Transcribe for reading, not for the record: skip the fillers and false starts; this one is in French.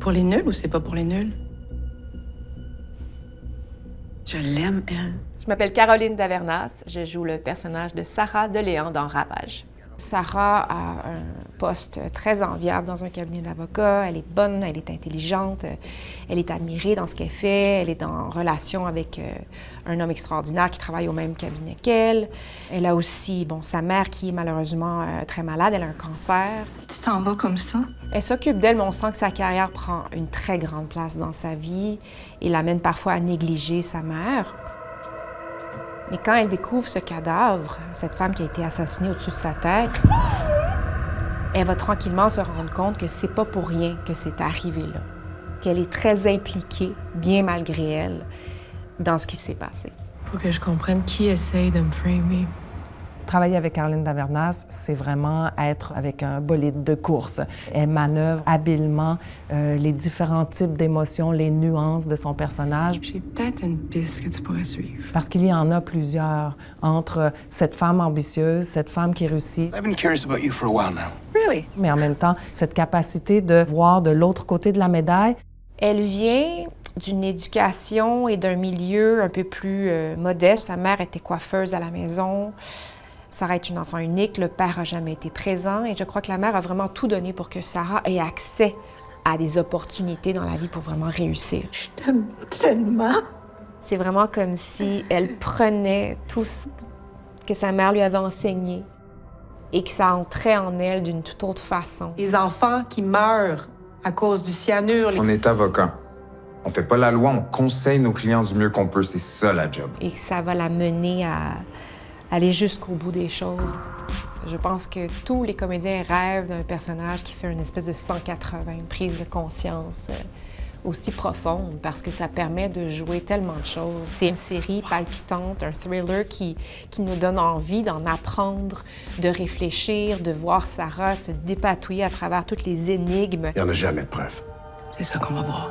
pour les nuls ou c'est pas pour les nuls? Je l'aime, elle. Je m'appelle Caroline Davernas. Je joue le personnage de Sarah de Léon dans Ravage. Sarah a un poste très enviable dans un cabinet d'avocats. Elle est bonne, elle est intelligente, elle est admirée dans ce qu'elle fait. Elle est en relation avec un homme extraordinaire qui travaille au même cabinet qu'elle. Elle a aussi, sa mère qui est malheureusement très malade. Elle a un cancer. Tu t'en vas comme ça? Elle s'occupe d'elle, mais on sent que sa carrière prend une très grande place dans sa vie et l'amène parfois à négliger sa mère. Mais quand elle découvre ce cadavre, cette femme qui a été assassinée au-dessus de sa tête, elle va tranquillement se rendre compte que c'est pas pour rien que c'est arrivé là. Qu'elle est très impliquée, bien malgré elle, dans ce qui s'est passé. Faut que je comprenne qui essaye de me framer. Travailler avec Caroline Davernas, c'est vraiment être avec un bolide de course. Elle manœuvre habilement les différents types d'émotions, les nuances de son personnage. J'ai peut-être une piste que tu pourrais suivre. Parce qu'il y en a plusieurs entre cette femme ambitieuse, cette femme qui réussit. I've been curious about you for a while now. Really? Mais en même temps, cette capacité de voir de l'autre côté de la médaille. Elle vient d'une éducation et d'un milieu un peu plus modeste. Sa mère était coiffeuse à la maison. Sarah est une enfant unique, le père n'a jamais été présent et je crois que la mère a vraiment tout donné pour que Sarah ait accès à des opportunités dans la vie pour vraiment réussir. Je t'aime tellement. C'est vraiment comme si elle prenait tout ce que sa mère lui avait enseigné et que ça entrait en elle d'une toute autre façon. Les enfants qui meurent à cause du cyanure. On est avocat. On fait pas la loi, on conseille nos clients du mieux qu'on peut. C'est ça, la job. Et que ça va la mener à aller jusqu'au bout des choses. Je pense que tous les comédiens rêvent d'un personnage qui fait une espèce de 180, une prise de conscience aussi profonde, parce que ça permet de jouer tellement de choses. C'est une série palpitante, un thriller qui nous donne envie d'en apprendre, de réfléchir, de voir Sarah se dépatouiller à travers toutes les énigmes. Il n'y en a jamais de preuves. C'est ça qu'on va voir.